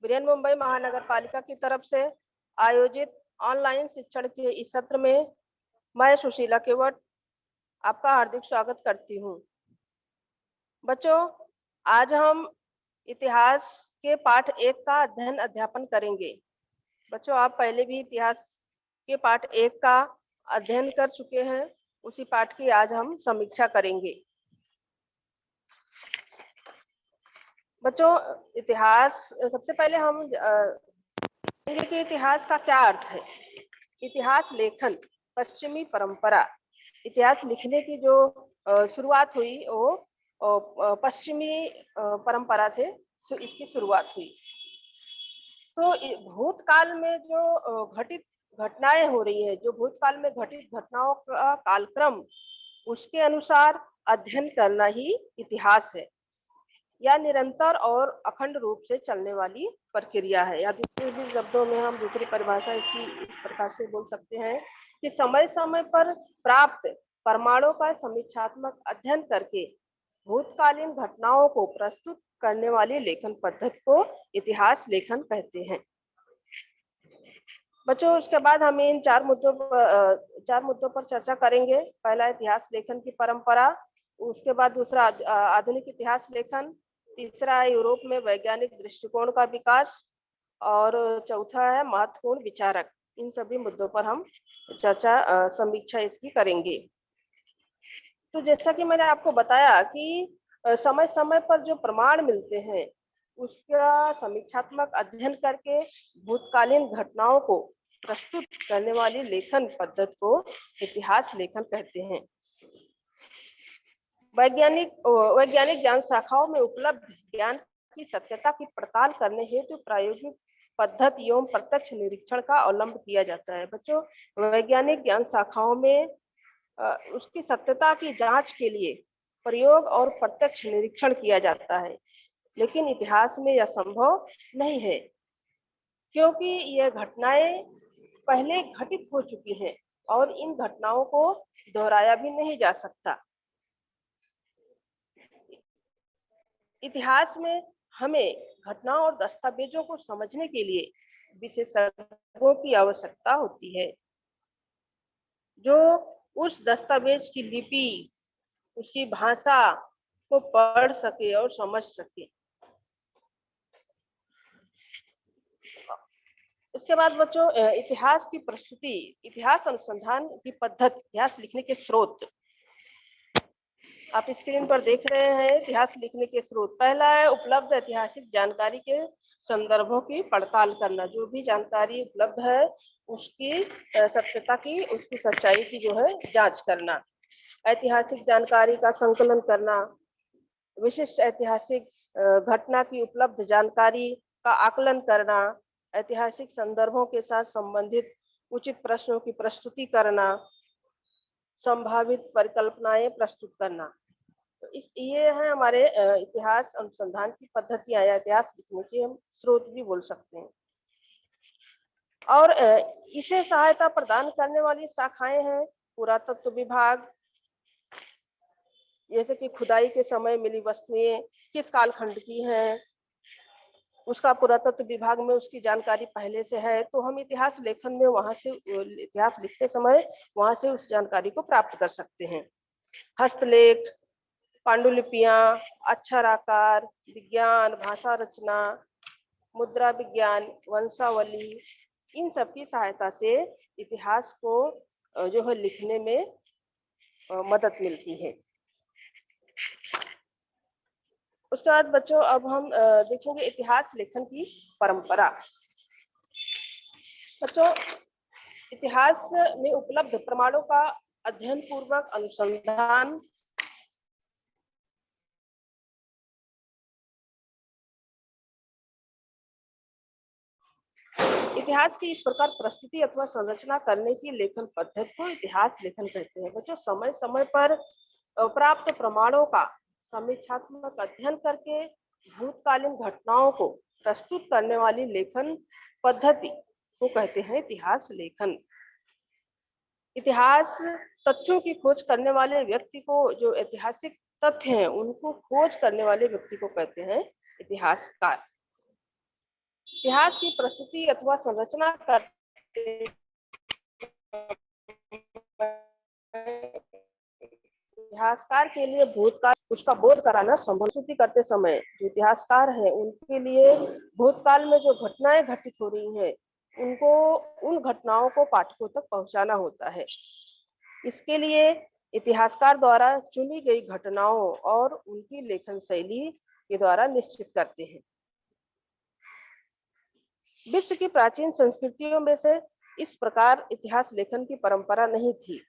बृहन मुंबई महानगर पालिका की तरफ से आयोजित ऑनलाइन शिक्षण के इस सत्र में मैं सुशीला केवट आपका हार्दिक स्वागत करती हूँ। बच्चों, आज हम इतिहास के पाठ 1 का अध्ययन करेंगे। बच्चों, आप पहले भी इतिहास के पाठ 1 का अध्ययन कर चुके हैं। उसी पाठ की आज हम समीक्षा करेंगे। बच्चों, इतिहास सबसे पहले हम जानेंगे कि इतिहास का क्या अर्थ है। इतिहास लेखन, पश्चिमी परंपरा। इतिहास लिखने की जो शुरुआत हुई वो पश्चिमी परंपरा से इसकी शुरुआत हुई। तो भूतकाल में जो घटित घटनाएं हो रही है, जो भूतकाल में घटित घटनाओं का कालक्रम, उसके अनुसार अध्ययन करना ही इतिहास है। या निरंतर और अखंड रूप से चलने वाली प्रक्रिया है, या दूसरे भी शब्दों में हम दूसरी परिभाषा इसकी इस प्रकार से बोल सकते हैं कि समय समय पर प्राप्त प्रमाणों का समीक्षात्मक अध्ययन करके भूतकालीन घटनाओं को प्रस्तुत करने वाली लेखन पद्धति को इतिहास लेखन कहते हैं। बच्चों, उसके बाद हम इन चार मुद्दों पर चर्चा करेंगे। पहला, इतिहास लेखन की परंपरा। उसके बाद दूसरा, आधुनिक इतिहास लेखन। तीसरा, यूरोप में वैज्ञानिक दृष्टिकोण का विकास। और चौथा है महत्वपूर्ण विचारक। इन सभी मुद्दों पर हम समीक्षा इसकी करेंगे। तो जैसा कि मैंने आपको बताया कि समय समय पर जो प्रमाण मिलते हैं उसका समीक्षात्मक अध्ययन करके भूतकालीन घटनाओं को प्रस्तुत करने वाली लेखन पद्धति को इतिहास लेखन कहते हैं। वैज्ञानिक ज्ञान शाखाओं में उपलब्ध ज्ञान की सत्यता की पड़ताल करने हेतु प्रायोगिक पद्धति एवं प्रत्यक्ष निरीक्षण का अवलंब किया जाता है। बच्चों, वैज्ञानिक ज्ञान शाखाओं में उसकी सत्यता की जांच के लिए प्रयोग और प्रत्यक्ष निरीक्षण किया जाता है, लेकिन इतिहास में यह संभव नहीं है क्योंकि यह घटनाएं पहले घटित हो चुकी हैं और इन घटनाओं को दोहराया भी नहीं जा सकता। इतिहास में हमें घटनाओं और दस्तावेजों को समझने के लिए विशेषज्ञों की आवश्यकता होती है, जो उस दस्तावेज की लिपि, उसकी भाषा को पढ़ सके और समझ सके। उसके बाद बच्चों, इतिहास की प्रस्तुति, इतिहास अनुसंधान की पद्धति, इतिहास लिखने के स्रोत। आप स्क्रीन पर देख रहे हैं इतिहास लिखने के स्रोत। पहला है उपलब्ध ऐतिहासिक जानकारी के संदर्भों की पड़ताल करना। जो भी जानकारी उपलब्ध है उसकी सत्यता की, उसकी सच्चाई की जो है जांच करना। ऐतिहासिक जानकारी का संकलन करना, विशिष्ट ऐतिहासिक घटना की उपलब्ध जानकारी का आकलन करना, ऐतिहासिक संदर्भों के साथ संबंधित उचित प्रश्नों की प्रस्तुति करना, संभावित परिकल्पनाएं प्रस्तुत करना। तो ये है हमारे इतिहास अनुसंधान की पद्धतियां, या इतिहास लिखने के हम स्रोत भी बोल सकते हैं। और इसे सहायता प्रदान करने वाली शाखाएं हैं पुरातत्व विभाग, जैसे कि खुदाई के समय मिली वस्तुएं किस कालखंड की हैं, उसका पुरातत्व विभाग में उसकी जानकारी पहले से है, तो हम इतिहास लेखन में वहां से, इतिहास लिखते समय वहां से उस जानकारी को प्राप्त कर सकते हैं। हस्तलेख, पांडुलिपियां, अक्षर आकार विज्ञान, भाषा रचना, मुद्रा विज्ञान, वंशावली, इन सब की सहायता से इतिहास को जो है लिखने में मदद मिलती है। उसके बाद बच्चों, अब हम देखेंगे इतिहास लेखन की परंपरा। बच्चों, इतिहास में उपलब्ध प्रमाणों का अध्ययन पूर्वक अनुसंधान इतिहास की इस प्रकार प्रस्तुति अथवा संरचना करने की लेखन पद्धति को इतिहास लेखन कहते हैं। बच्चों, समय समय पर प्राप्त प्रमाणों का समीक्षात्मक अध्ययन करके भूतकालीन घटनाओं को प्रस्तुत करने वाली लेखन पद्धति को कहते हैं इतिहास लेखन। इतिहास तथ्यों की खोज करने वाले व्यक्ति को, जो ऐतिहासिक तथ्य हैं उनको खोज करने वाले व्यक्ति को कहते हैं इतिहासकार। इतिहास की प्रस्तुति अथवा संरचना करते इतिहासकार के लिए भूतकाल उसका बोध कराना संभव। प्रस्तुति करते समय जो इतिहासकार हैं उनके लिए भूतकाल में जो घटनाएं घटित हो रही हैं उनको उन घटनाओं को पाठकों तक पहुंचाना होता है। इसके लिए इतिहासकार द्वारा चुनी गई घटनाओं और उनकी लेखन शैली के द्वारा निश्चित करते हैं। विश्व की प्राचीन संस्कृतियों में से इस प्रकार इतिहास लेखन की परंपरा नहीं थी।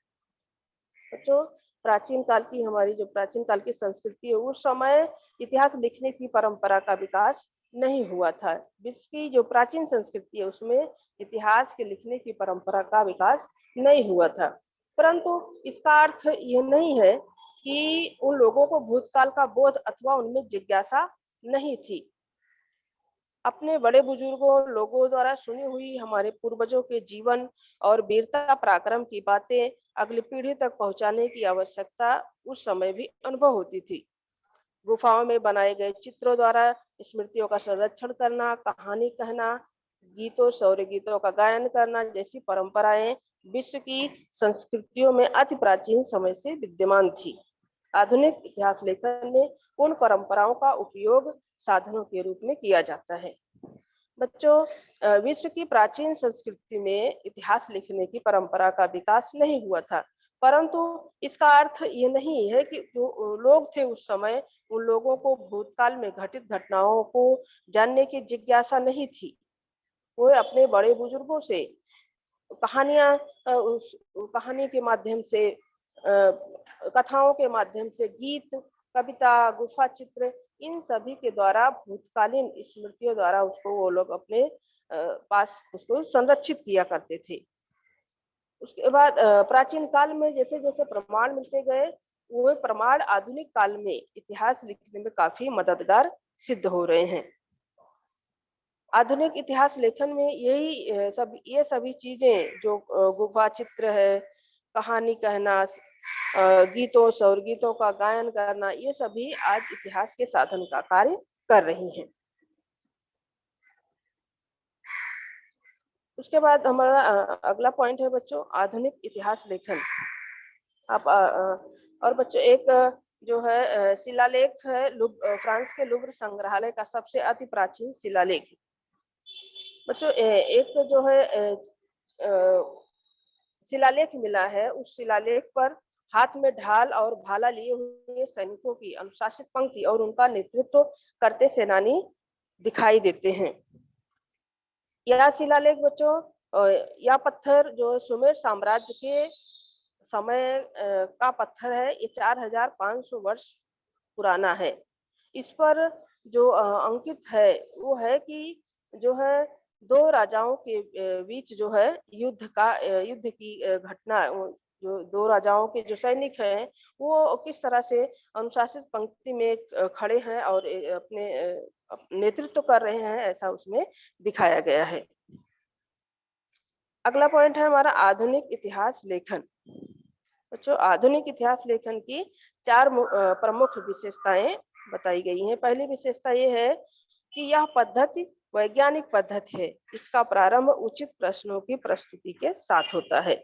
जो प्राचीन काल की हमारी जो प्राचीन काल की संस्कृति है उस समय इतिहास लिखने की परंपरा का विकास नहीं हुआ था। विश्व की जो प्राचीन संस्कृति है उसमें इतिहास के लिखने की परंपरा का विकास नहीं हुआ था। परंतु इसका अर्थ यह नहीं है कि उन लोगों को भूतकाल का बोध अथवा उनमें जिज्ञासा नहीं थी। अपने बड़े बुजुर्गों लोगों द्वारा सुनी हुई हमारे पूर्वजों के जीवन और वीरता पराक्रम की बातें अगली पीढ़ी तक पहुंचाने की आवश्यकता उस समय भी अनुभव होती थी। गुफाओं में बनाए गए चित्रों द्वारा स्मृतियों का संरक्षण करना, कहानी कहना, गीतों शौर्य गीतों का गायन करना जैसी परंपराएं विश्व की संस्कृतियों में अति प्राचीन समय से विद्यमान थी। आधुनिक इतिहास लेखन में उन परंपराओं का उपयोग साधनों के रूप में किया जाता है। बच्चों, विश्व की प्राचीन संस्कृति में इतिहास लिखने की परंपरा का विकास नहीं हुआ था, परंतु इसका अर्थ ये नहीं है कि जो लोग थे उस समय उन लोगों को भूतकाल में घटित घटनाओं को जानने की जिज्ञासा नहीं थी। वो अपने बड़े बुजुर्गों से कहानियां उस कहानी के माध्यम से कथाओं के माध्यम से गीत कविता गुफा चित्र इन सभी के द्वारा भूतकालीन स्मृतियों द्वारा उसको वो लोग अपने पास उसको संरक्षित किया करते थे। उसके बाद प्राचीन काल में जैसे जैसे प्रमाण मिलते गए वो प्रमाण आधुनिक काल में इतिहास लिखने में काफी मददगार सिद्ध हो रहे हैं। आधुनिक इतिहास लेखन में यही ये सभी चीजें जो गुफा चित्र है, कहानी कहना, गीतों शौर्य गीतों का गायन करना, ये सभी आज इतिहास के साधन का कार्य कर रही हैं। उसके बाद हमारा अगला पॉइंट है बच्चों आधुनिक इतिहास लेखन। आप और बच्चों एक जो है शिलालेख है फ्रांस के लुव्र संग्रहालय का सबसे अति प्राचीन शिलालेख। बच्चों एक जो है शिलालेख मिला है, उस शिलालेख पर हाथ में ढाल और भाला लिए हुए सैनिकों की अनुशासित पंक्ति और उनका नेतृत्व करते सेनानी दिखाई देते हैं। यह शिलालेख बच्चों यह पत्थर जो सुमेर साम्राज्य के समय का पत्थर है, ये 4500 वर्ष पुराना है। इस पर जो अंकित है वो है कि जो है दो राजाओं के बीच जो है युद्ध की घटना, जो दो राजाओं के जो सैनिक हैं वो किस तरह से अनुशासित पंक्ति में खड़े हैं और अपने नेतृत्व कर रहे हैं, ऐसा उसमें दिखाया गया है। अगला पॉइंट है हमारा आधुनिक इतिहास लेखन। बच्चों आधुनिक इतिहास लेखन की 4 प्रमुख विशेषताएं बताई गई हैं। पहली विशेषता ये है कि यह पद्धति वैज्ञानिक पद्धति है। इसका प्रारंभ उचित प्रश्नों की प्रस्तुति के साथ होता है।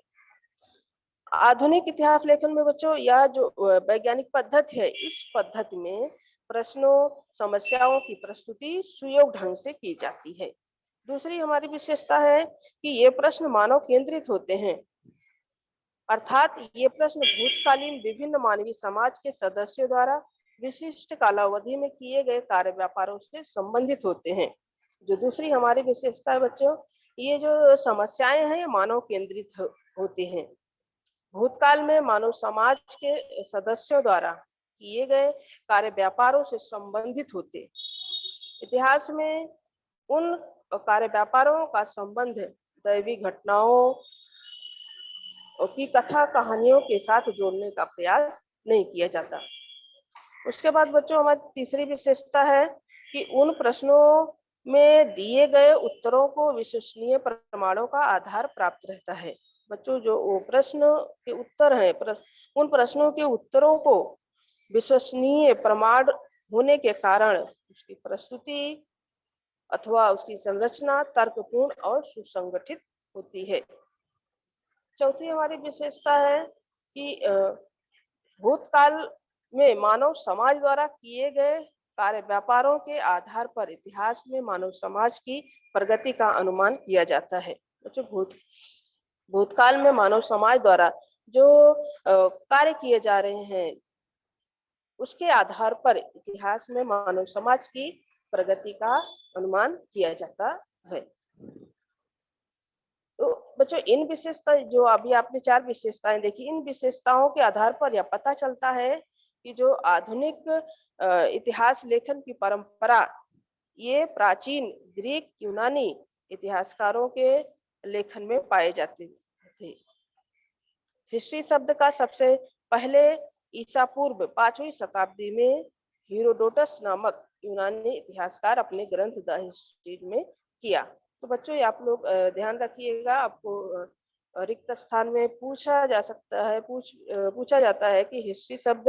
आधुनिक इतिहास लेखन में बच्चों यह जो वैज्ञानिक पद्धति है, इस पद्धति में प्रश्नों समस्याओं की प्रस्तुति सुयोग ढंग से की जाती है। दूसरी हमारी विशेषता है कि ये प्रश्न मानव केंद्रित होते हैं, अर्थात ये प्रश्न भूतकालीन विभिन्न मानवीय समाज के सदस्यों द्वारा विशिष्ट कालावधि में किए गए कार्य व्यापारों से संबंधित होते हैं। जो दूसरी हमारी विशेषता है बच्चों, ये जो समस्याएं हैं मानव केंद्रित होती हैं। भूतकाल में मानव समाज के सदस्यों द्वारा किए गए कार्य व्यापारों से संबंधित होते। इतिहास में उन कार्य व्यापारों का संबंध दैवी घटनाओं की कथा कहानियों के साथ जोड़ने का प्रयास नहीं किया जाता। उसके बाद बच्चों हमारी तीसरी विशेषता है कि उन प्रश्नों में दिए गए उत्तरों को विश्वसनीय प्रमाणों का आधार प्राप्त रहता है। बच्चों जो वो प्रश्न के उत्तर हैं, उन प्रश्नों के उत्तरों को विश्वसनीय प्रमाण होने के कारण उसकी प्रस्तुति अथवा उसकी संरचना तर्कपूर्ण और सुसंगठित होती है। चौथी हमारी विशेषता है कि भूतकाल में मानव समाज द्वारा किए गए कार्य व्यापारों के आधार पर इतिहास में मानव समाज की प्रगति का अनुमान किया जाता है। बच्चों, भूतकाल में मानव समाज द्वारा जो कार्य किए जा रहे हैं उसके आधार पर इतिहास में मानव समाज की प्रगति का अनुमान किया जाता है। तो बच्चों, इन विशेषता जो अभी आपने 4 विशेषताएं देखी, इन विशेषताओं के आधार पर यह पता चलता है कि जो आधुनिक इतिहास लेखन की परंपरा ये प्राचीन ग्रीक यूनानी इतिहासकारों के लेखन में पाए जाते थे। हिस्ट्री शब्द का सबसे पहले ईसा पूर्व 5वीं शताब्दी में हीरोडोटस नामक यूनानी इतिहासकार अपने ग्रंथ द हिस्ट्री में किया। तो बच्चों, ये आप लोग ध्यान रखिएगा, आपको रिक्त स्थान में पूछा जा सकता है, पूछा जाता है कि हिस्ट्री शब्द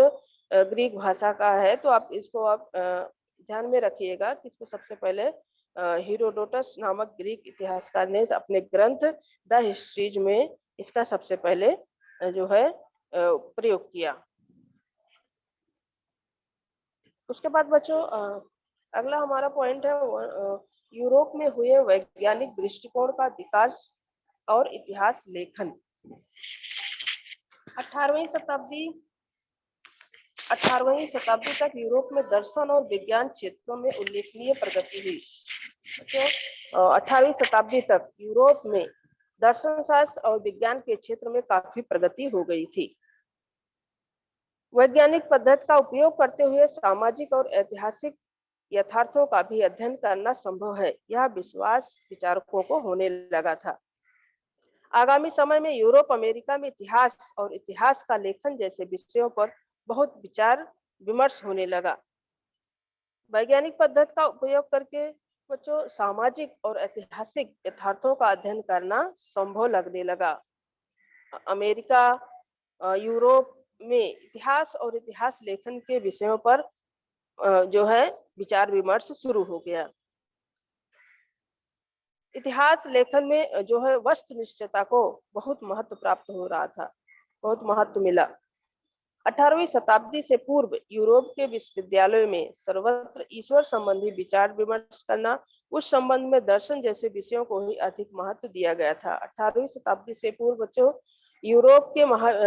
ग्रीक भाषा का है, तो आप इसको आप ध्यान में रखिएगा कि इसको सबसे पहले हीरोडोटस नामक ग्रीक इतिहासकार ने अपने ग्रंथ द हिस्ट्रीज में इसका सबसे पहले जो है प्रयोग किया। उसके बाद बच्चों, अगला हमारा पॉइंट है यूरोप में हुए वैज्ञानिक दृष्टिकोण का विकास और इतिहास लेखन। 18वीं शताब्दी तक यूरोप में दर्शन और विज्ञान क्षेत्रों में उल्लेखनीय प्रगति हुई। तो 18वीं शताब्दी तक यूरोप में दर्शन शास्त्र और विज्ञान के क्षेत्र में काफी प्रगति हो गई थी। वैज्ञानिक पद्धति का उपयोग करते हुए सामाजिक और ऐतिहासिक यथार्थों का भी अध्ययन करना संभव है, यह विश्वास विचारकों को होने लगा था। आगामी समय में यूरोप अमेरिका में इतिहास और इतिहास का लेखन जैसे विषयों पर बहुत विचार विमर्श होने लगा। वैज्ञानिक पद्धति का उपयोग करके बच्चों सामाजिक और ऐतिहासिक यथार्थों का अध्ययन करना संभव लगने लगा। अमेरिका, यूरोप में इतिहास और इतिहास लेखन के विषयों पर जो है विचार विमर्श शुरू हो गया। इतिहास लेखन में जो है वस्तुनिष्ठता को बहुत महत्व प्राप्त हो रहा था, बहुत महत्व मिला। 18वीं शताब्दी से पूर्व यूरोप के विश्वविद्यालयों में सर्वत्र ईश्वर संबंधी विचार विमर्श करना, उस संबंध में दर्शन जैसे विषयों को ही अधिक महत्व दिया गया था। 18वीं शताब्दी से पूर्व बच्चों यूरोप के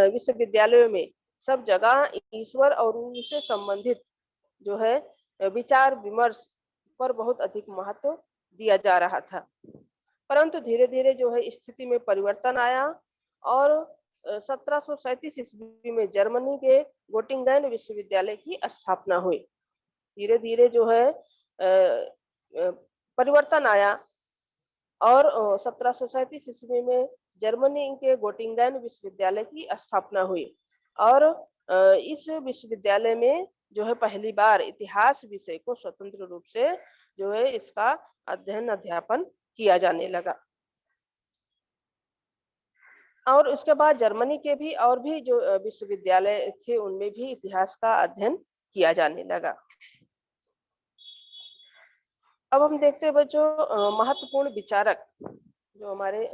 विश्वविद्यालयों में सब जगह ईश्वर और उनसे संबंधित जो है विचार विमर्श पर बहुत अधिक महत्व दिया जा रहा था। परंतु धीरे धीरे जो है स्थिति में परिवर्तन आया और 1737 ईस्वी में जर्मनी के गोटिंगन विश्वविद्यालय की स्थापना हुई। धीरे धीरे जो है परिवर्तन आया और 1737 ईस्वी में जर्मनी के गोटिंगन विश्वविद्यालय की स्थापना हुई और इस विश्वविद्यालय में जो है पहली बार इतिहास विषय को स्वतंत्र रूप से जो है इसका अध्ययन अध्यापन किया जाने लगा। और उसके बाद जर्मनी के भी और भी जो विश्वविद्यालय थे उनमें भी इतिहास का अध्ययन किया जाने लगा। अब हम देखते हैं बच्चों महत्वपूर्ण विचारक जो हमारे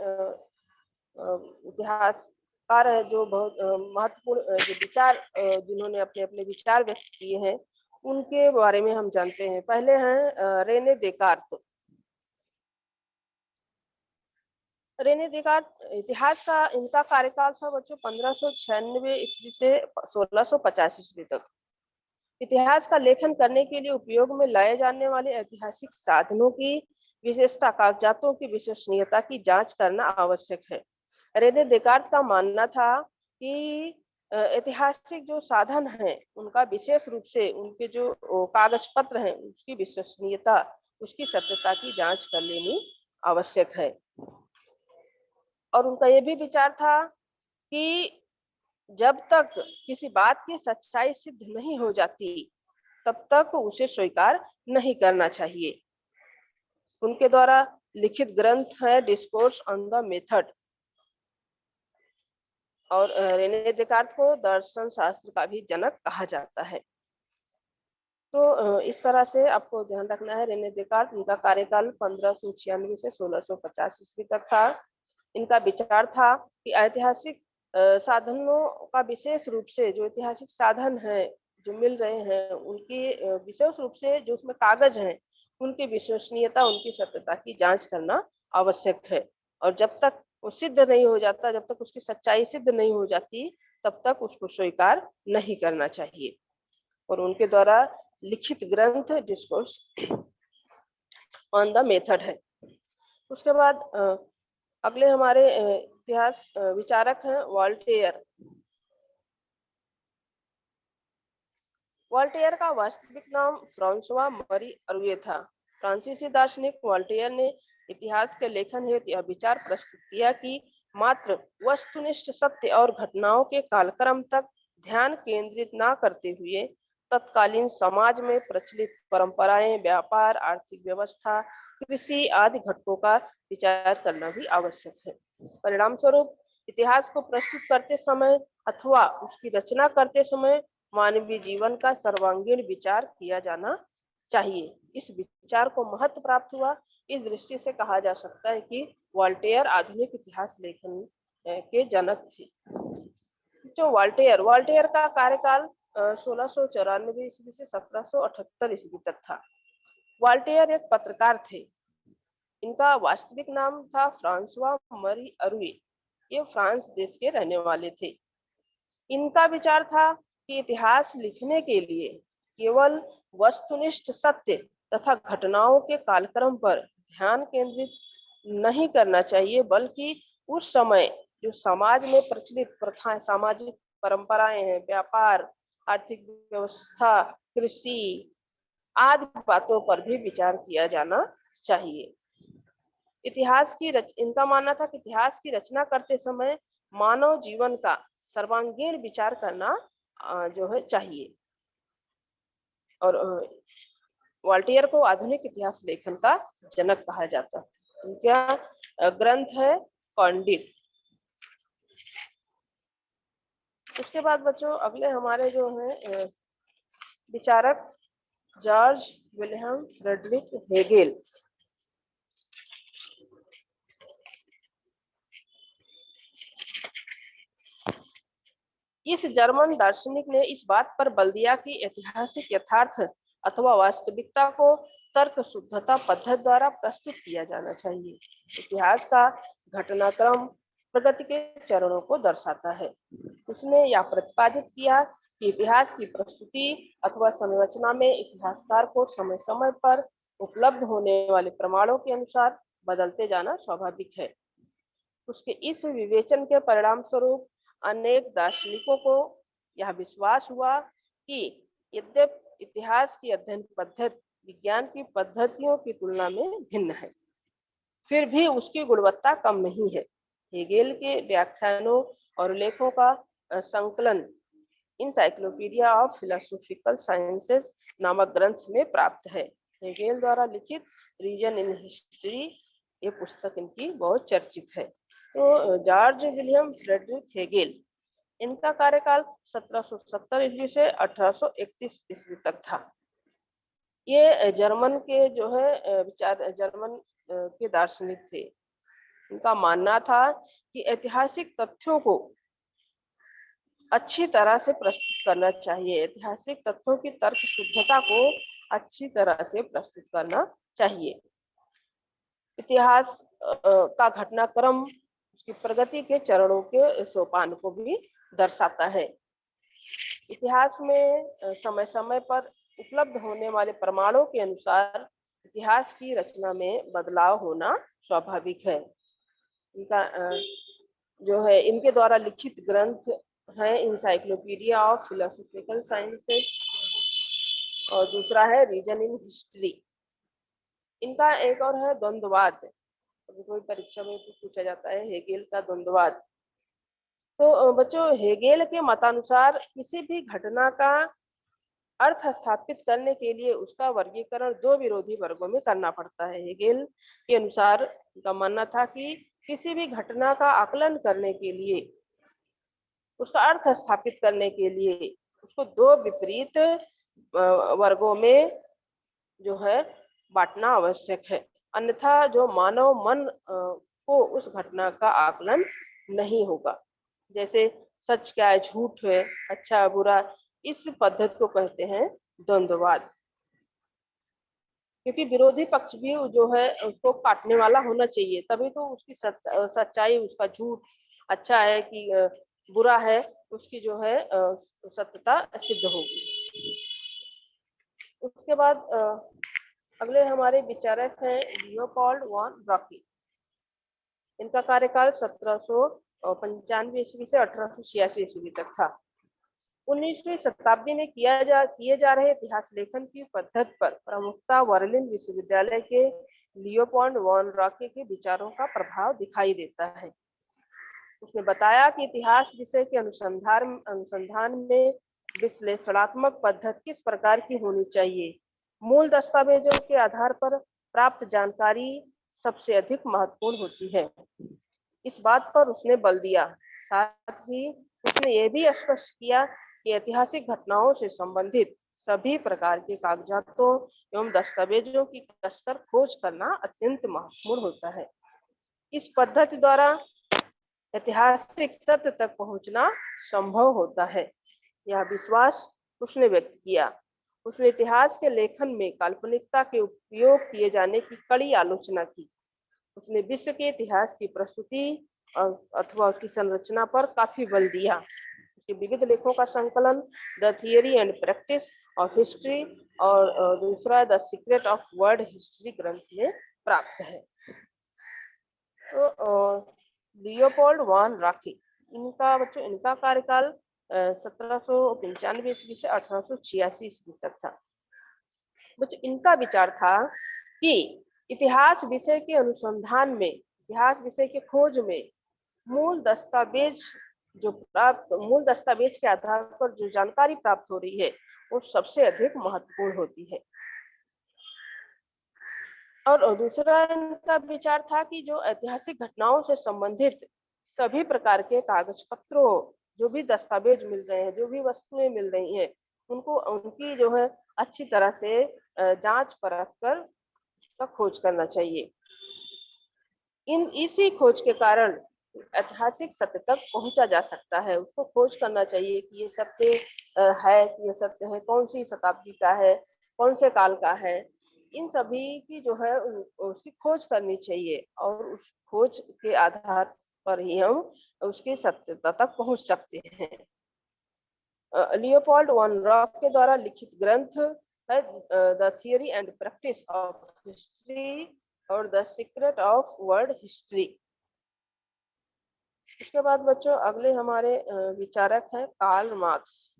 इतिहासकार है, जो बहुत महत्वपूर्ण जो विचार जिन्होंने अपने अपने विचार व्यक्त किए हैं उनके बारे में हम जानते हैं। पहले हैं रेने देकार्त। रेने देकार्त इतिहास का इनका कार्यकाल था बच्चों 1596 ईस्वी से 1650 ईस्वी तक। इतिहास का लेखन करने के लिए उपयोग में लाए जाने वाले ऐतिहासिक साधनों की विशेषता, कागजातों की विश्वसनीयता की जांच करना आवश्यक है। रेने देकार्त का मानना था कि ऐतिहासिक जो साधन हैं उनका विशेष रूप से उनके जो कागज पत्र हैं उसकी विश्वसनीयता, उसकी सत्यता की जांच कर लेनी आवश्यक है। और उनका यह भी विचार था कि जब तक किसी बात की सच्चाई सिद्ध नहीं हो जाती तब तक उसे स्वीकार नहीं करना चाहिए। उनके द्वारा लिखित ग्रंथ है डिस्कोर्स ऑन द मेथड और रेने देकार्त को दर्शन शास्त्र का भी जनक कहा जाता है। तो इस तरह से आपको ध्यान रखना है। रेने देकार्त, इनका कार्यकाल 1596 से 1650 ईस्वी तक था। इनका विचार था कि ऐतिहासिक साधनों का विशेष रूप से जो ऐतिहासिक साधन है जो मिल रहे हैं उनकी विशेष रूप से जो उसमें कागज हैं उनकी विश्वसनीयता, उनकी सत्यता की जांच करना आवश्यक है। और जब तक वो सिद्ध नहीं हो जाता, जब तक उसकी सच्चाई सिद्ध नहीं हो जाती, तब तक उसको स्वीकार नहीं करना चाहिए। और उनके द्वारा लिखित ग्रंथ डिस्कोर्स ऑन द मेथड है। उसके बाद अगले हमारे इतिहास विचारक हैं वॉल्टेयर। वॉल्टेयर का वास्तविक नाम फ्रांसवा मरी अरुए था। फ्रांसीसी दार्शनिक वॉल्टेयर ने इतिहास के लेखन हेतु यह विचार प्रस्तुत किया कि मात्र वस्तुनिष्ठ सत्य और घटनाओं के कालक्रम तक ध्यान केंद्रित न करते हुए तत्कालीन समाज में प्रचलित परंपराएं, व्यापार, आर्थिक व्यवस्था, कृषि आदि घटकों का विचार करना भी आवश्यक है। परिणाम स्वरूप इतिहास को प्रस्तुत करते समय अथवा उसकी रचना करते समय मानवीय जीवन का सर्वांगीण विचार किया जाना चाहिए। इस विचार को महत्व प्राप्त हुआ। इस दृष्टि से कहा जा सकता है कि वॉल्टेयर आधुनिक इतिहास लेखन के जनक थे। जो वॉल्टेयर का कार्यकाल 1694 ईस्वी से 1778 ईस्वी तक था। वॉल्टेयर एक पत्रकार थे। इनका वास्तविक नाम था फ्रांसवा मरी अरुए। ये फ्रांस देश के रहने वाले थे। इनका विचार था कि इतिहास लिखने के लिए केवल वस्तुनिष्ठ सत्य तथा घटनाओं के कालक्रम पर ध्यान केंद्रित नहीं करना चाहिए, बल्कि उस समय जो समाज में प्रचलित प्रथाएं, सामाजिक परंपराएं हैं, व्यापार, आर्थिक व्यवस्था, कृषि आदि बातों पर भी विचार किया जाना चाहिए। इनका मानना था कि इतिहास की रचना करते समय मानव जीवन का सर्वांगीण विचार करना जो है चाहिए। और वॉल्टेयर को आधुनिक इतिहास लेखन का जनक कहा जाता है। उनका ग्रंथ है कॉन्डिट। उसके बाद बच्चों अगले हमारे जो हैं विचारक जॉर्ज विलियम फ्रेडरिक हेगेल। इस जर्मन दार्शनिक ने इस बात पर बल दिया कि ऐतिहासिक यथार्थ अथवा वास्तविकता को तर्क शुद्धता पद्धति द्वारा प्रस्तुत किया जाना चाहिए। इतिहास का घटनाक्रम प्रगति के चरणों को दर्शाता है। उसने यह प्रतिपादित किया कि इतिहास की प्रस्तुति अथवा संरचना में इतिहासकार को समय समय पर उपलब्ध होने वाले प्रमाणों के अनुसार बदलते जाना स्वाभाविक है। उसके इस विवेचन के परिणाम स्वरूप अनेक दार्शनिकों को यह विश्वास हुआ कि यद्यपि इतिहास की अध्ययन पद्धति विज्ञान की पद्धतियों की तुलना में भिन्न है, फिर भी उसकी गुणवत्ता कम नहीं है। हेगेल के व्याख्यानों और लेखों का संकलन इनसाइक्लोपीडिया ऑफ फिलोसॉफिकल साइंसेस नामक ग्रंथ में प्राप्त है। हेगेल द्वारा लिखित रीजन इन हिस्ट्री ये पुस्तक इनकी बहुत चर्चित है। तो जॉर्ज विलियम फ्रेडरिक हेगेल, इनका कार्यकाल 1770 ईस्वी से 1831 ईस्वी तक था। ये जर्मन के जो है जर्मन के दार्शनिक थे। इनका मानना था कि ऐतिहासिक तथ्यों को अच्छी तरह से प्रस्तुत करना चाहिए। ऐतिहासिक तथ्यों की तर्क शुद्धता को अच्छी तरह से प्रस्तुत करना चाहिए। इतिहास का घटनाक्रम उसकी प्रगति के चरणों के सोपान को भी दर्शाता है। इतिहास में समय समय पर उपलब्ध होने वाले प्रमाणों के अनुसार इतिहास की रचना में बदलाव होना स्वाभाविक है। इनका जो है इनके द्वारा लिखित ग्रंथ है इनसाइक्लोपीडिया ऑफ फिलोसॉफिकल साइंसेस और दूसरा है रीजन इन हिस्ट्री। इनका एक और है द्वंद्ववाद। कोई परीक्षा में पूछा जाता है हेगेल का द्वंद्ववाद। तो बच्चों हेगेल के मतानुसार किसी भी घटना का अर्थ स्थापित करने के लिए उसका वर्गीकरण दो विरोधी वर्गों में करना पड़ता है। हेगेल के अनुसार उनका मानना था कि किसी भी घटना का आकलन करने के लिए, उसका अर्थ स्थापित करने के लिए उसको दो विपरीत वर्गों में जो है बांटना आवश्यक है, अन्यथा जो मानव मन को उस घटना का आकलन नहीं होगा। जैसे सच क्या है, झूठ है, अच्छा है, बुरा, इस पद्धति को कहते हैं द्वंद्ववाद। क्योंकि विरोधी पक्ष भी जो है उसको काटने वाला होना चाहिए, तभी तो उसकी सच्चाई, उसका झूठ अच्छा है कि बुरा है, उसकी जो है सत्यता सिद्ध होगी। उसके बाद अगले हमारे विचारक हैं लियोपोल्ड वॉन ब्रॉकी। इनका कार्यकाल 1795 ईस्वी से 1886 ईस्वी तक था। 19वीं शताब्दी में किए जा रहे इतिहास लेखन की पद्धति पर प्रमुखता बर्लिन विश्वविद्यालय के लियोपोल्ड वॉन ब्रॉकी के विचारों का प्रभाव दिखाई देता है। उसने बताया कि इतिहास विषय के अनुसंधान में विश्लेषणात्मक पद्धति किस प्रकार की होनी चाहिए। मूल दस्तावेजों के आधार पर प्राप्त जानकारी सबसे अधिक महत्वपूर्ण होती है, इस बात पर उसने बल दिया। साथ ही उसने ये भी स्पष्ट किया कि ऐतिहासिक घटनाओं से संबंधित सभी प्रकार के कागजातों एवं दस्तावेजों की कसकर खोज करना अत्यंत महत्वपूर्ण होता है। इस पद्धति द्वारा ऐतिहासिक सत्य तक पहुंचना संभव होता है, यह विश्वास उसने व्यक्त किया। उसने इतिहास के लेखन में काल्पनिकता के उपयोग किए जाने की कड़ी आलोचना की। उसने विश्व के इतिहास की प्रस्तुति अथवा उसकी संरचना पर काफी बल दिया। उसके विविध लेखों का संकलन the theory and practice of history और दूसरा the secret of world history ग्रंथ में प्राप्त है। तो लियोपोल्ड वॉन ब्रॉकी, इनका कार्यकाल 1795 ईस्वी से 1886 ईस्वी तक था। इनका विचार था कि इतिहास विषय के अनुसंधान में, इतिहास विषय के खोज में मूल दस्तावेज के आधार पर जो जानकारी प्राप्त हो रही है वो सबसे अधिक महत्वपूर्ण होती है। और दूसरा इनका विचार था कि जो ऐतिहासिक घटनाओं से संबंधित सभी प्रकार के कागज पत्रों, जो भी दस्तावेज मिल रहे हैं, जो भी वस्तुएं मिल रही हैं, उनकी जो है अच्छी तरह से जांच परख कर उसका खोज करना चाहिए। इसी खोज के कारण ऐतिहासिक सत्य तक पहुंचा जा सकता है। उसको खोज करना चाहिए कि ये सत्य है, कि ये सत्य है, कौन सी शताब्दी का है, कौन से काल का है, इन सभी की जो है उसकी खोज करनी चाहिए और उस खोज के आधार पर ही हम उसकी सत्यता तक पहुंच सकते हैं। लियोपोल्ड वॉन ब्रॉकी के द्वारा लिखित ग्रंथ है the theory and practice of history और the secret of world history. उसके बाद बच्चों अगले हमारे विचारक हैं कार्ल मार्क्स।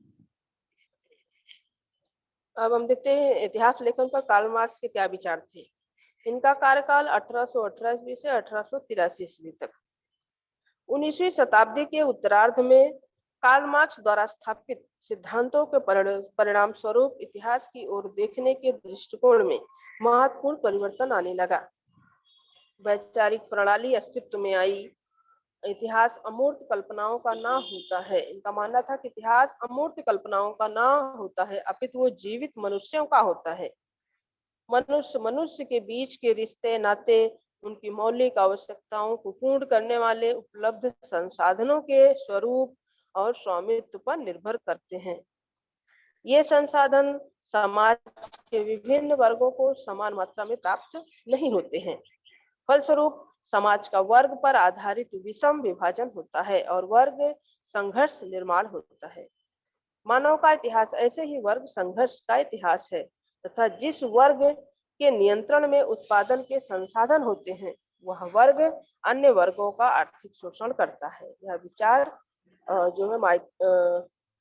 अब हम देखते हैं इतिहास लेखन पर कार्ल मार्क्स के क्या विचार थे। इनका कार्यकाल 1818 ईस्वी से 1883 ईस्वी तक। 19वीं शताब्दी के उत्तरार्ध में कार्ल मार्क्स द्वारा स्थापित सिद्धांतों के परिणाम स्वरूप इतिहास की ओर देखने के दृष्टिकोण में महत्वपूर्ण परिवर्तन आने लगा। वैचारिक प्रणाली अस्तित्व में आई। इतिहास अमूर्त कल्पनाओं का ना होता है। इनका मानना था कि इतिहास अमूर्त कल्पनाओं का ना होता है, अपितु वो जीवित मनुष्यों का होता है। मनुष्य के बीच के रिश्ते नाते उनकी मौलिक आवश्यकताओं को पूर्ण करने वाले उपलब्ध संसाधनों के स्वरूप और स्वामित्व पर निर्भर करते हैं। ये संसाधन समाज के विभिन्न वर्गों को समान मात्रा में प्राप्त नहीं होते हैं। फलस्वरूप समाज का वर्ग पर आधारित विषम विभाजन होता है और वर्ग संघर्ष निर्माण होता है। मानव का इतिहास ऐसे ही वर्ग संघर्ष का इतिहास है तथा जिस वर्ग के नियंत्रण में उत्पादन के संसाधन होते हैं वह वर्ग अन्य वर्गों का आर्थिक शोषण करता है। यह विचार जो है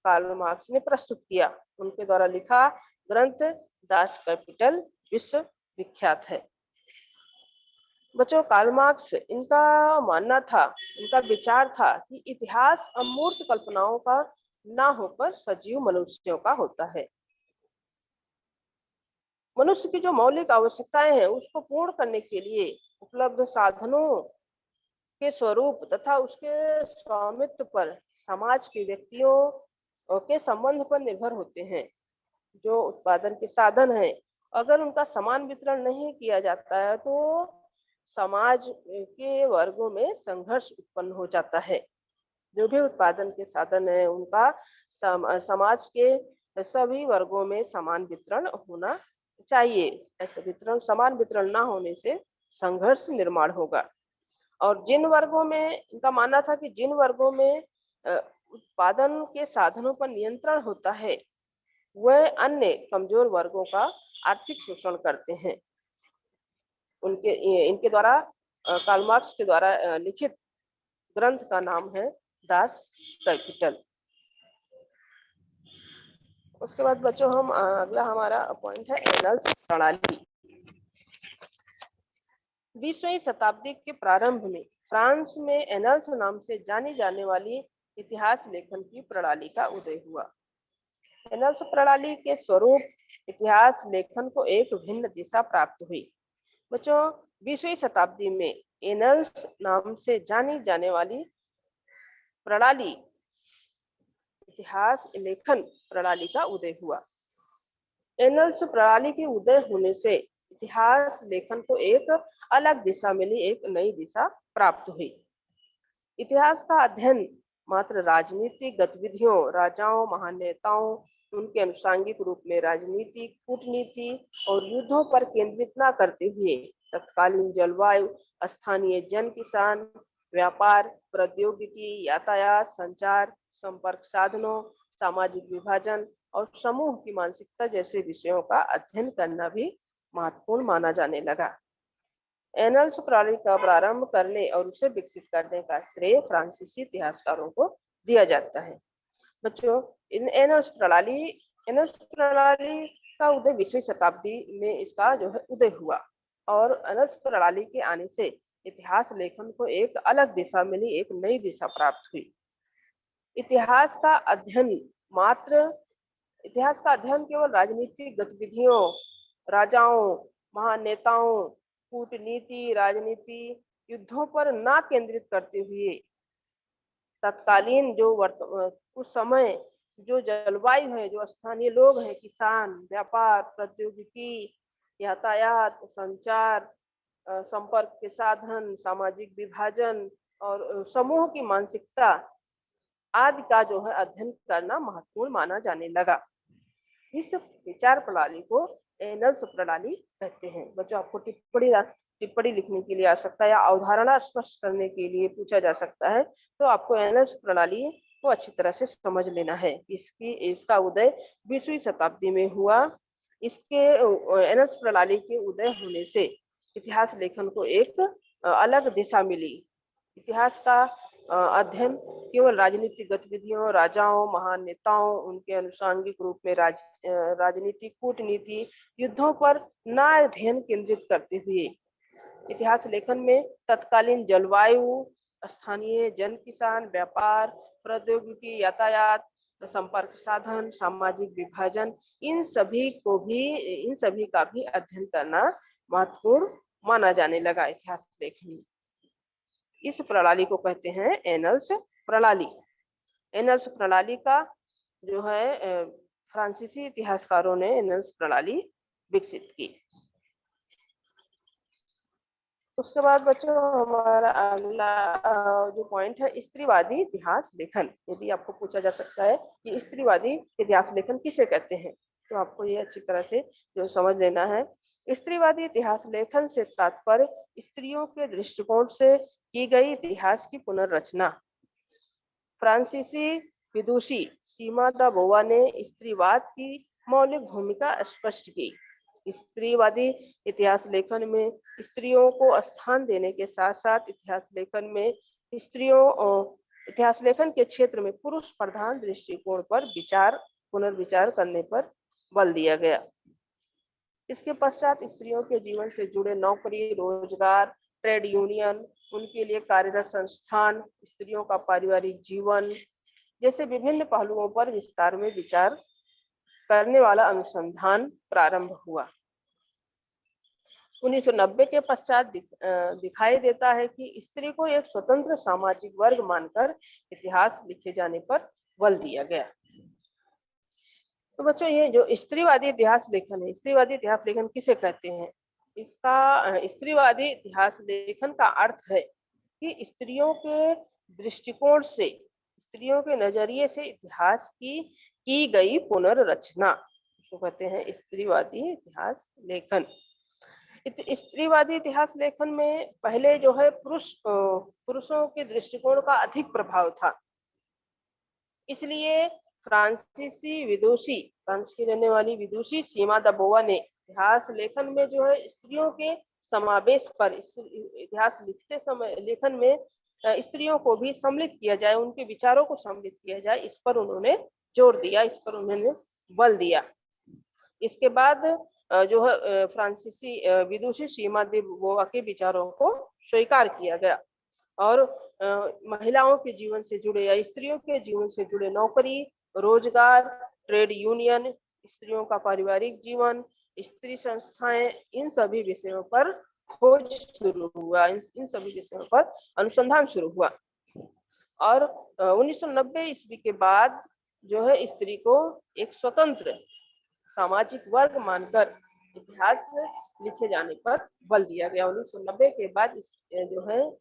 कार्ल मार्क्स ने प्रस्तुत किया। उनके द्वारा लिखा ग्रंथ दास कैपिटल विश्व विख्यात है। बच्चों कार्ल मार्क्स, इनका मानना था, इनका विचार था कि इतिहास अमूर्त कल्पनाओं का ना होकर सजीव मनुष्यों का होता है। मनुष्य की जो मौलिक आवश्यकताएं हैं उसको पूर्ण करने के लिए उपलब्ध साधनों के स्वरूप तथा उसके स्वामित्व पर समाज के व्यक्तियों के संबंध पर निर्भर होते हैं। जो उत्पादन के साधन हैं, अगर उनका समान वितरण नहीं किया जाता है तो समाज के वर्गों में संघर्ष उत्पन्न हो जाता है। जो भी उत्पादन के साधन है उनका समाज के सभी वर्गों में समान वितरण होना चाहिए। ऐसे वितरण समान वितरण ना होने से संघर्ष निर्माण होगा। और जिन वर्गों में इनका मानना था कि जिन वर्गों में उत्पादन के साधनों पर नियंत्रण होता है वह अन्य कमजोर वर्गों का आर्थिक शोषण करते हैं। उनके इनके द्वारा कार्ल मार्क्स के द्वारा लिखित ग्रंथ का नाम है दास कैपिटल। उसके बाद बच्चों हम अगला हमारा पॉइंट है एनल्स प्रणाली। 20वीं शताब्दी के प्रारंभ में फ्रांस में एनल्स नाम से जानी जाने वाली इतिहास लेखन की प्रणाली का उदय हुआ। एनल्स प्रणाली के स्वरूप इतिहास लेखन को एक भिन्न दिशा प्राप्त हुई। बच्चों 20वीं शताब्दी में एनल्स नाम से जानी जाने वाली प्रणाली इतिहास लेखन प्रणाली का उदय हुआ। एनल्स प्रणाली के उदय होने से इतिहास लेखन को एक अलग दिशा मिली, एक नई दिशा प्राप्त हुई। इतिहास का अध्ययन मात्र राजनीतिक गतिविधियों, राजाओं, महान नेताओं, उनके अनुषांगिक रूप में राजनीति, कूटनीति और युद्धों पर केंद्रित न करते हुए तत्कालीन जलवायु, स्थानीय जन किसान, व्यापार, प्रौद्योगिकी, यातायात, संचार, संपर्क साधनों, सामाजिक विभाजन और समूह की मानसिकता जैसे विषयों का अध्ययन करना भी महत्वपूर्ण माना जाने लगा। एनल्स प्रणाली का प्रारंभ करने और उसे विकसित करने का श्रेय फ्रांसीसी इतिहासकारों को दिया जाता है। बच्चों एनल्स प्रणाली का उदय 20वीं शताब्दी में इसका जो है उदय हुआ और एनल्स प्रणाली के आने से इतिहास लेखन को एक अलग दिशा मिली, एक नई दिशा प्राप्त हुई। इतिहास का अध्ययन केवल राजनीतिक गतिविधियों, राजाओं, महान नेताओं, कूटनीति, राजनीति, युद्धों पर ना केंद्रित करते हुए तत्कालीन जो उस समय जो जलवायु है, जो स्थानीय लोग हैं, किसान, व्यापार, प्रौद्योगिकी, यातायात, संचार, संपर्क के साधन, सामाजिक विभाजन और समूह की मानसिकता आदि का जो है अध्ययन करना महत्वपूर्ण माना जाने लगा। इस विचार प्रणाली को एनल्स प्रणाली कहते हैं। बच्चों आपको टिप्पणी लिखने के लिए आ सकता है या अवधारणा स्पष्ट करने के लिए पूछा जा सकता है, तो आपको एनल्स प्रणाली को अच्छी तरह से समझ लेना है। इसका उदय 20वीं शताब्दी में हुआ। इसके एनल्स प्रणाली के उदय होने से इतिहास लेखन को एक अलग दिशा मिली। इतिहास का अध्ययन केवल राजनीतिक गतिविधियों, राजाओं, महान नेताओं, उनके अनुषांगिक रूप में राजनीति, कूटनीति, युद्धों पर ना ध्यान केंद्रित करते हुए इतिहास लेखन में तत्कालीन जलवायु, स्थानीय जन किसान, व्यापार, प्रौद्योगिकी, यातायात, संपर्क साधन, सामाजिक विभाजन, इन सभी का भी अध्ययन करना महत्वपूर्ण माना जाने लगा इतिहास लेखन में। इस प्रणाली को कहते हैं एनल्स प्रणाली। एनल्स प्रणाली का जो है फ्रांसीसी इतिहासकारों ने एनल्स प्रणाली विकसित की। उसके बाद बच्चों हमारा अगला जो पॉइंट है स्त्रीवादी इतिहास लेखन। ये भी आपको पूछा जा सकता है कि स्त्रीवादी इतिहास लेखन किसे कहते हैं, तो आपको ये अच्छी तरह से जो समझ लेना है। स्त्रीवादी इतिहास लेखन से तात्पर्य स्त्रियों के दृष्टिकोण से की गई इतिहास की पुनर्रचना। फ्रांसीसी विदुषी सीमा दा बोवा ने स्त्रीवाद की मौलिक भूमिका स्पष्ट की। स्त्रीवादी इतिहास लेखन में स्त्रियों को स्थान देने के साथ साथ इतिहास लेखन के क्षेत्र में पुरुष प्रधान दृष्टिकोण पर पुनर्विचार करने पर बल दिया गया। इसके पश्चात स्त्रियों के जीवन से जुड़े नौकरी, रोजगार, ट्रेड यूनियन, उनके लिए कार्यरत संस्थान, स्त्रियों का पारिवारिक जीवन जैसे विभिन्न पहलुओं पर विस्तार में विचार करने वाला अनुसंधान प्रारंभ हुआ। 1990 के पश्चात दिखाई देता है कि स्त्री को एक स्वतंत्र सामाजिक वर्ग मानकर इतिहास लिखे जाने पर बल दिया गया। तो बच्चों ये जो स्त्रीवादी इतिहास लेखन है, स्त्रीवादी इतिहास लेखन किसे कहते हैं? इसका स्त्रीवादी इतिहास लेखन का अर्थ है कि स्त्रियों के दृष्टिकोण से, स्त्रियों के नजरिए से इतिहास की गई पुनर्रचना, उसको कहते हैं स्त्रीवादी इतिहास लेखन। स्त्रीवादी इतिहास लेखन में पहले जो है पुरुषों के दृष्टिकोण का अधिक प्रभाव था। इसलिए फ्रांस की रहने वाली विदुषी सीमा द बोआ ने इतिहास लेखन में जो है स्त्रियों के समावेश पर, इतिहास लिखते समय लेखन में स्त्रियों को भी सम्मिलित किया जाए, उनके विचारों को सम्मिलित किया जाए, इस पर उन्होंने जोर दिया, इस पर उन्होंने बल दिया। इसके बाद जो है फ्रांसीसी विदुषी सीमा द बोआ के विचारों को स्वीकार किया गया और महिलाओं के जीवन से जुड़े या स्त्रियों के जीवन से जुड़े नौकरी, रोजगार, ट्रेड यूनियन, स्त्रियों का पारिवारिक जीवन, स्त्री संस्थाएं, इन सभी विषयों पर खोज शुरू हुआ, इन सभी विषयों पर अनुसंधान शुरू हुआ। और 1990 ईस्वी के बाद जो है स्त्री को एक स्वतंत्र सामाजिक वर्ग मानकर इतिहास लिखे जाने पर बल दिया गया। 1990 के बाद जो है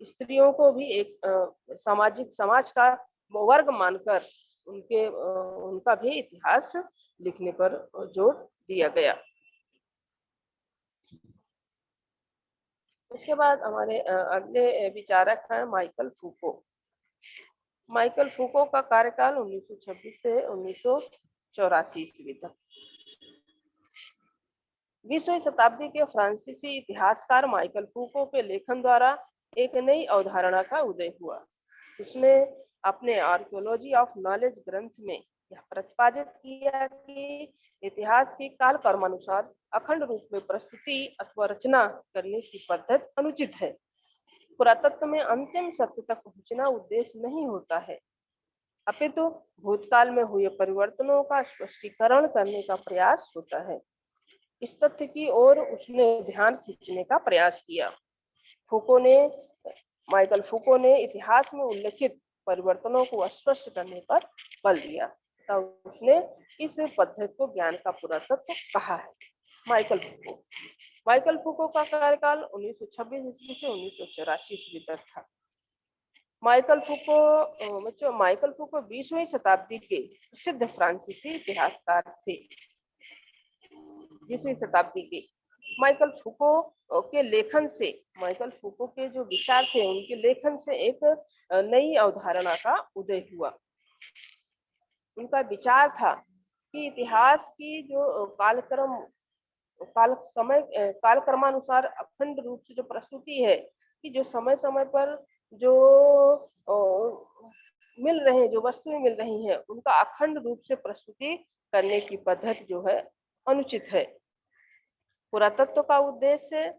स्त्रियों को भी एक समाज का वर्ग मानकर उनका भी इतिहास लिखने पर जोर दिया गया। उसके बाद हमारे अगले विचारक हैं माइकल फूको। माइकल फूको का कार्यकाल 1926 से 1984 ईस्वी तक। 20वीं शताब्दी के फ्रांसीसी इतिहासकार माइकल फूको के लेखन द्वारा एक नई अवधारणा का उदय हुआ। उसने अपने आर्कियोलॉजी ऑफ नॉलेज ग्रंथ में यह प्रतिपादित किया कि इतिहास की काल कर्मानुसार अखंड रूप में प्रस्तुति अथवा रचना करने की पद्धति अनुचित है। पुरातत्व में अंतिम सत्य तक पहुंचना उद्देश्य नहीं होता है, अपितु भूतकाल में हुए परिवर्तनों का स्पष्टीकरण करने का प्रयास होता है। इस तथ्य की ओर उसने ध्यान खींचने का प्रयास किया। माइकल फूको ने इतिहास में उल्लेखित परिवर्तनों को स्पष्ट करने पर बल दिया, तब उसने इस पद्धति को ज्ञान का पुरातत्व कहा है। माइकल फूको का कार्यकाल 1926 ईस्वी से 1984 ईस्वी तक था। माइकल फूको 20वीं शताब्दी के प्रसिद्ध फ्रांसीसी इतिहासकार थे। 20वीं शताब्दी के माइकल फूको के लेखन से, माइकल फूको के जो विचार थे उनके लेखन से एक नई अवधारणा का उदय हुआ। उनका विचार था कि इतिहास की जो कालक्रमानुसार अखंड रूप से जो प्रस्तुति है, कि जो समय समय पर जो जो वस्तुएं मिल रही हैं उनका अखंड रूप से प्रस्तुति करने की पद्धति जो है अनुचित है। पुरातत्व का उद्देश्य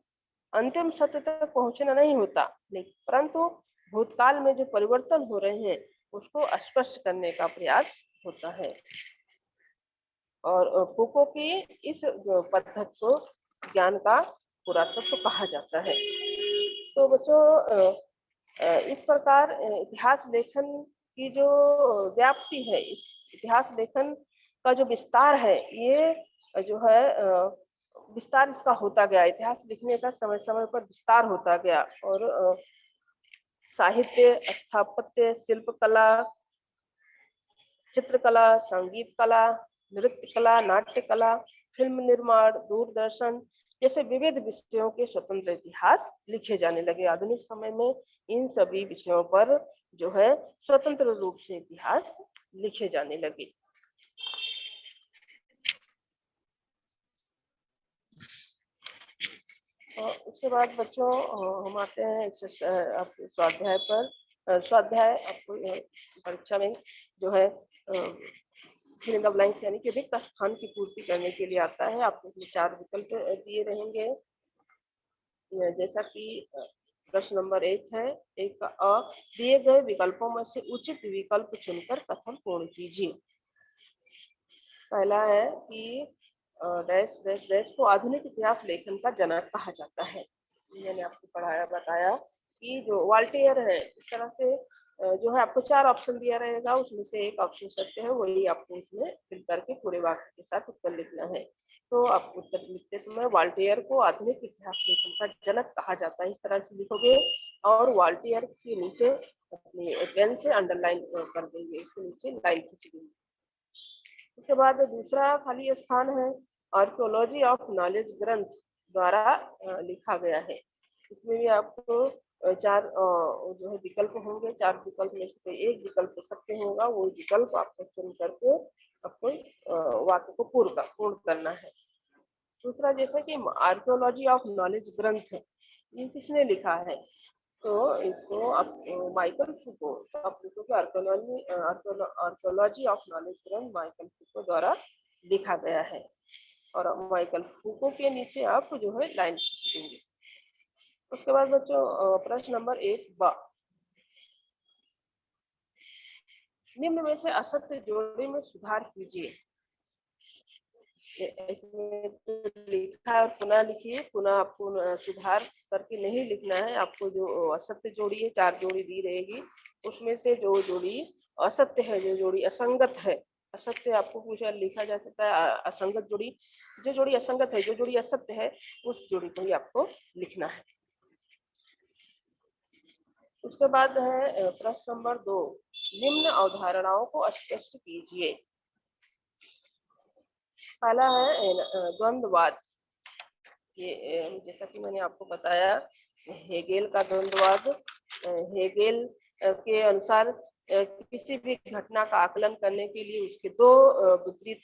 अंतिम सत्य तक पहुंचना नहीं होता, परंतु भूतकाल में जो परिवर्तन हो रहे हैं उसको स्पष्ट करने का प्रयास होता है। और फूको की इस पद्धति को ज्ञान का पुरातत्व कहा जाता है। तो बच्चों इस प्रकार इतिहास लेखन की जो व्याप्ति है, इस इतिहास लेखन का जो विस्तार है, ये जो है विस्तार इसका होता गया। इतिहास लिखने का समय समय पर विस्तार होता गया और साहित्य, स्थापत्य, शिल्पकला, चित्रकला, संगीत कला, नृत्य कला, नाट्य कला, फिल्म निर्माण, दूरदर्शन जैसे विविध विषयों के स्वतंत्र इतिहास लिखे जाने लगे। आधुनिक समय में इन सभी विषयों पर जो है स्वतंत्र रूप से इतिहास लिखे जाने लगे। उसके बाद बच्चों हम आते हैं स्वाध्याय पर। स्वाध्याय आपको परीक्षा में जो है फिल इन द ब्लैंक्स यानी कि रिक्त स्थान की पूर्ति करने के लिए आता है। आपको इसमें 4 विकल्प दिए रहेंगे, जैसा कि प्रश्न नंबर 1 है। एक अ, दिए गए विकल्पों में से उचित विकल्प चुनकर कथन पूर्ण कीजिए। पहला है कि डैश डैश डैश को आधुनिक इतिहास लेखन का जनक कहा जाता है। मैंने आपको बताया कि जो वाल्टेयर है, इस तरह से जो है आपको 4 ऑप्शन दिया रहेगा, उसमें से एक ऑप्शन सत्य है, वही आपको उसमें फिल करके पूरे वाक्य के साथ उत्तर लिखना है। तो आप उत्तर लिखते समय वाल्टेयर को आधुनिक इतिहास लेखन का जनक कहा जाता है, इस तरह से लिखोगे और वाल्टेयर के नीचे अपनी पेन से अंडरलाइन कर देंगे, इसके नीचे लाइन खींच देंगे। उसके बाद दूसरा खाली स्थान है आर्कियोलॉजी ऑफ नॉलेज ग्रंथ द्वारा लिखा गया है। इसमें भी आपको 4 जो है विकल्प होंगे, 4 विकल्प में से एक विकल्प सत्य होगा, वो विकल्प आपको चुन करके आपको वाक्य को पूर्ण करना है। दूसरा जैसे कि आर्कियोलॉजी ऑफ नॉलेज ग्रंथ, ये किसने लिखा है? तो इसको आप माइकल फूको, तो आप लिखोगे आर्कियोलॉजी ऑफ नॉलेज ग्रंथ माइकल फूको द्वारा लिखा गया है, और माइकल फूको के नीचे आप जो है लाइन खींच देंगे। उसके बाद बच्चों प्रश्न नंबर 1 ब, निम्न में से असत्य जोड़े में सुधार कीजिए। इसमें तो लिखा है और पुनः लिखिए, पुनः आपको सुधार करके नहीं लिखना है। आपको जो असत्य जोड़ी है, 4 जोड़ी दी रहेगी, उसमें से जो जोड़ी असत्य है, जो जोड़ी असंगत है, असत्य आपको पूछा लिखा जा सकता है असंगत जोड़ी, जो जोड़ी असंगत है, जो जोड़ी असत्य है, उस जोड़ी को ही आपको लिखना है। उसके बाद है प्रश्न नंबर 2, निम्न अवधारणाओं को स्पष्ट कीजिए। पहला है द्वंद्ववाद। ये जैसा कि मैंने आपको बताया, हेगेल का द्वंद्ववाद। हेगेल के अनुसार किसी भी घटना का आकलन करने के लिए उसके 2 विपरीत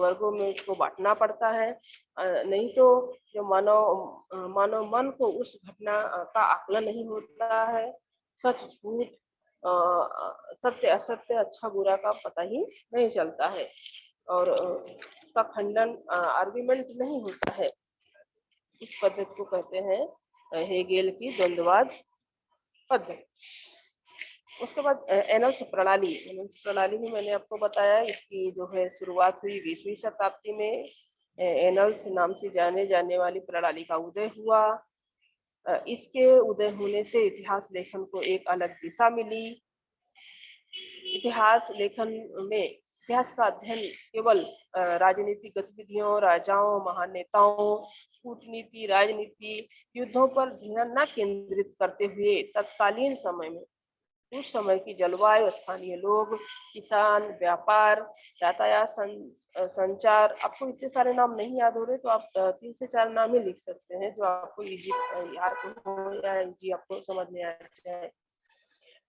वर्गों में उसको बांटना पड़ता है, नहीं तो जो मानव मन को उस घटना का आकलन नहीं होता है, सच झूठ, सत्य असत्य, अच्छा बुरा का पता ही नहीं चलता है, और उसका खंडन आर्गुमेंट नहीं होता है। इस पद्धति को कहते हैं हेगेल की द्वंद्ववाद पद्धति। उसके बाद एनल्स प्रणाली। एनल्स प्रणाली भी मैंने आपको बताया, इसकी जो है शुरुआत हुई 20वीं शताब्दी में। एनल्स नाम से जाने जाने वाली प्रणाली का उदय हुआ। इसके उदय होने से इतिहास लेखन को एक अलग दिशा मिली। इतिहास लेखन में इतिहास का अध्ययन केवल राजनीतिक गतिविधियों, राजाओं, महान नेताओं, कूटनीति, राजनीति, युद्धों पर ध्यान न केंद्रित करते हुए तत्कालीन समय में उस समय की जलवायु, स्थानीय लोग, किसान, व्यापार, यातायात, संचार, आपको इतने सारे नाम नहीं याद हो रहे तो आप 3 से 4 नाम ही लिख सकते हैं जो आपको इजी याद हो या इजी आपको समझ में आ जाए।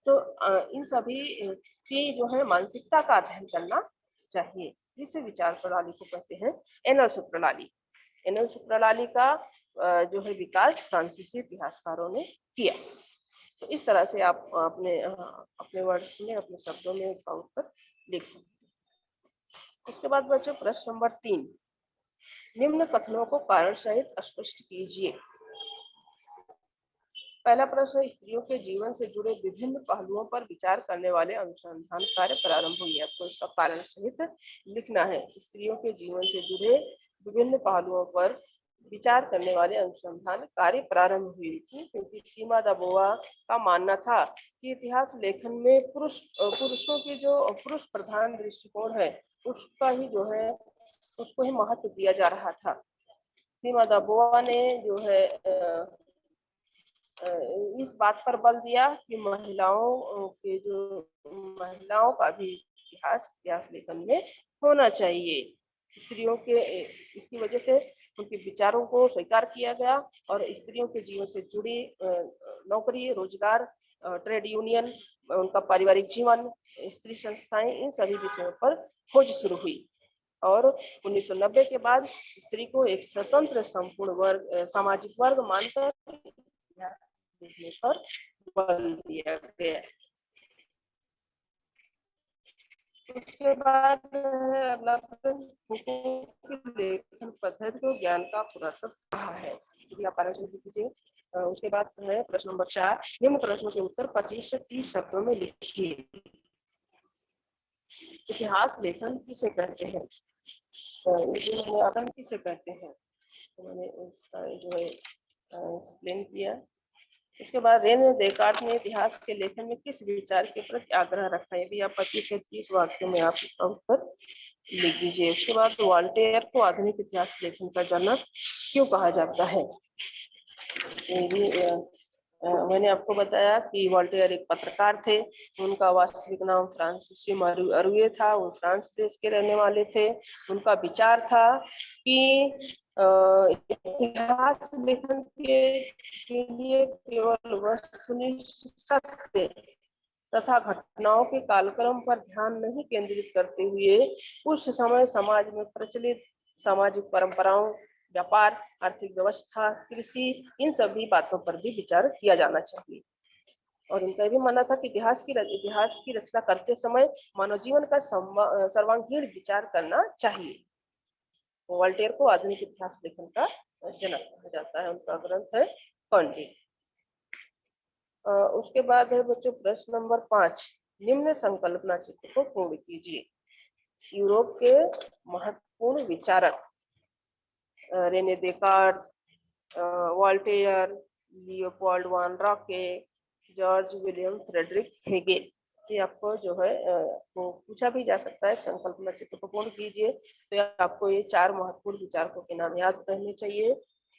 तो इन सभी की जो है मानसिकता का अध्ययन करना चाहिए, जिसे विचार प्रणाली को कहते हैं एनल्स प्रणाली। एनल्स प्रणाली का जो है विकास फ्रांसीसी इतिहासकारों ने किया। तो इस तरह से आप अपने वर्ड्स में, अपने शब्दों में उसका उत्तर लिख सकते हैं। उसके बाद बच्चों प्रश्न नंबर 3, निम्न कथनों को कारण सहित स्पष्ट कीजिए। पहला प्रश्न, स्त्रियों के जीवन से जुड़े विभिन्न पहलुओं पर विचार करने वाले अनुसंधान कार्य प्रारंभ हुई। आपको इसका कारण सहित लिखना है। स्त्रियों के जीवन से जुड़े विभिन्न पहलुओं पर विचार करने वाले अनुसंधान कार्य प्रारंभ हुई थी, क्योंकि सीमा दा बोआ का मानना था कि इतिहास लेखन में पुरुषों की जो पुरुष प्रधान दृष्टिकोण है, उसका ही जो है उसको ही महत्व दिया जा रहा था। सीमा दा बोआ ने जो है इस बात पर बल दिया कि महिलाओं का भी इतिहास लेखन में होना चाहिए। स्त्रियों के इसकी वजह से उनके विचारों को स्वीकार किया गया, और स्त्रियों के जीवन से जुड़ी नौकरी, रोजगार, ट्रेड यूनियन, उनका पारिवारिक जीवन, स्त्री संस्थाएं, इन सभी विषयों पर खोज शुरू हुई। और 1990 के बाद स्त्री को एक स्वतंत्र संपूर्ण वर्ग, सामाजिक वर्ग मानकर लिखने पर बल दिया गया। उसके बाद अगला लेखन पद्धति को ज्ञान का पुरातत्व कहा है। उसके बाद है प्रश्न नंबर 4, निम्न प्रश्नों के उत्तर 25 से 30 शब्दों में लिखिए। इतिहास लेखन किसे कहते हैं? किसे कहते हैं? तो मैंने इसका जो है एक्सप्लेन किया। इसके बाद रेने देकार्त ने इतिहास के लेखन में किस विचार के प्रति आग्रह रखा? ये भी आप 25 से 30 वाक्यों में आप इसका उत्तर लिख दीजिए। उसके बाद वॉल्टेयर को आधुनिक इतिहास लेखन का जनक क्यों कहा जाता है? ये भी मैंने आपको बताया कि वॉल्टेयर एक पत्रकार थे। उनका वास्तविक नाम फ्रांसीसी अरुए था। वो फ्रांस देश के रहने वाले थे। उनका विचार था कि इतिहास लेखन के लिए केवल वस्तुनिष्ठ सत्य तथा घटनाओं के कालक्रम पर ध्यान नहीं केंद्रित करते हुए उस समय समाज में प्रचलित सामाजिक परंपराओं, व्यापार, आर्थिक व्यवस्था, कृषि, इन सभी बातों पर भी विचार किया जाना चाहिए। और इनका भी मानना था कि इतिहास की रचना करते समय मानव जीवन का सर्वांगीण विचार करना चाहिए। वॉल्टेयर को आधुनिक इतिहास लेखन का जनक कहा जाता है। उनका ग्रंथ है पंडित। उसके बाद है बच्चों प्रश्न नंबर 5। निम्न संकल्पना चित्र को पूर्ण कीजिए। यूरोप के महत्वपूर्ण विचारक René Descartes, Voltaire, Leopold von Ranke, George William Friedrich Hegel. ये आपको जो है वो पूछा भी जा सकता है। संकल्पना चित्र को पूर्ण कीजिए। तो आपको ये 4 महत्वपूर्ण विचारकों के नाम याद रहने चाहिए।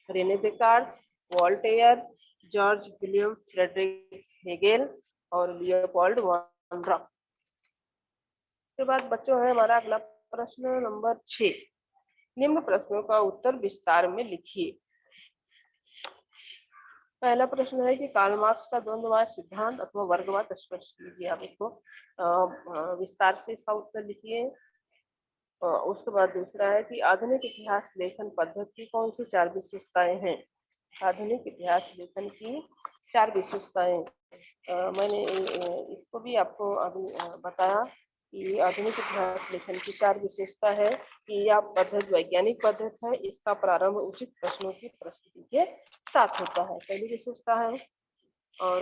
Rene Descartes, Voltaire, George William Friedrich Hegel और लियोपोल्ड वॉन रॉक। उसके बाद बच्चों है हमारा अगला प्रश्न नंबर 6। निम्न प्रश्नों का उत्तर विस्तार में लिखिए। पहला प्रश्न है कि कार्ल मार्क्स का द्वंद्ववाद सिद्धांत अथवा वर्गवाद स्पष्ट कीजिए। आप इसको विस्तार से इसका उत्तर लिखिए। उसके बाद दूसरा है कि आधुनिक इतिहास लेखन पद्धति की कौन सी 4 विशेषताएं हैं? आधुनिक इतिहास लेखन की 4 विशेषताएं। मैंने इसको भी आपको अभी बताया कि आधुनिक इतिहास लेखन की 4 विशेषता है कि यह पद्धति वैज्ञानिक पद्धति है। इसका प्रारंभ उचित प्रश्नों की प्रस्तुति के साथ होता है, पहली विशेषता है। और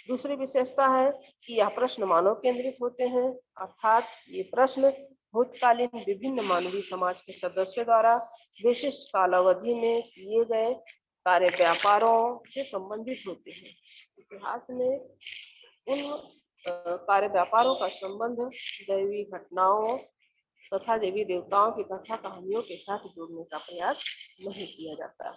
दूसरी विशेषता है कि यह प्रश्न मानव केंद्रित होते हैं, अर्थात ये प्रश्न भूतकालीन विभिन्न मानवीय समाज के सदस्यों द्वारा विशिष्ट कालावधि में किए गए कार्य व्यापारों से संबंधित होते हैं। इतिहास में उन कार्य व्यापारों का संबंध दैवी घटनाओं तथा देवी देवताओं की कथा कहानियों के साथ जोड़ने का प्रयास नहीं किया जाता।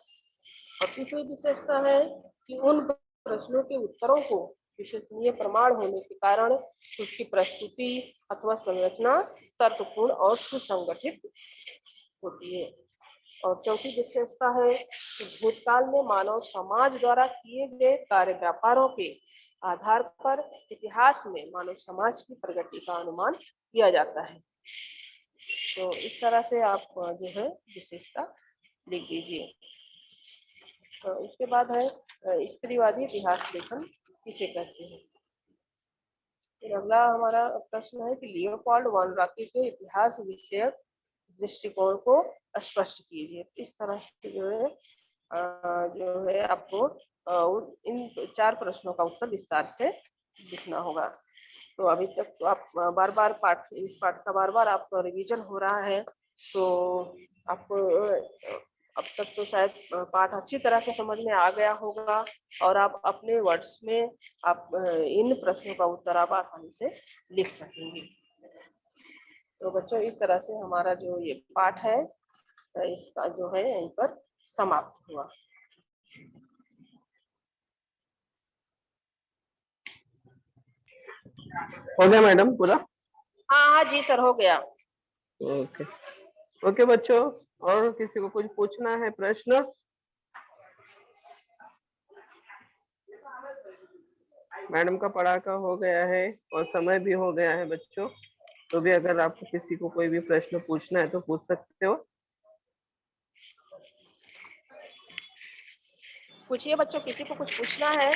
और तीसरी विशेषता है कि उन प्रश्नों के उत्तरों को विश्वसनीय प्रमाण होने के कारण उसकी प्रस्तुति अथवा संरचना तर्कपूर्ण और सुसंगठित होती है। और चौथी विशेषता है कि भूतकाल में मानव समाज द्वारा किए गए कार्य व्यापारों के आधार पर इतिहास में मानव समाज की प्रगति का अनुमान किया जाता है। तो इस तरह से आप जो है विशेषता लिख दीजिए। तो इसके बाद है स्त्रीवादी इतिहास लेखन किसे कहते हैं? फिर अगला हमारा प्रश्न है कि लियोपोल्ड वॉन रॉके के इतिहास विषयक दृष्टिकोण को स्पष्ट कीजिए। इस तरह से जो है आपको इन 4 प्रश्नों का उत्तर विस्तार से लिखना होगा। तो अभी तक तो आप बार-बार इस पाठ का बार-बार आपका रिवीजन हो रहा है। तो आपको अब तक तो शायद पाठ अच्छी तरह से समझ में आ गया होगा और आप अपने वर्ड्स में आप इन प्रश्नों का उत्तर आप आसानी से लिख सकेंगे। तो बच्चों इस तरह से हमारा जो ये पाठ है इसका जो है यहीं पर समाप्त हुआ। हो गया मैडम पूरा? हाँ जी सर, हो गया। ओके ओके बच्चों, और किसी को कुछ पूछना है प्रश्न? मैडम का पढ़ा हो गया है और समय भी हो गया है बच्चों। तो भी अगर आपको किसी को कोई भी प्रश्न पूछना है तो पूछ सकते हो। पूछिए बच्चों, किसी को कुछ पूछना है?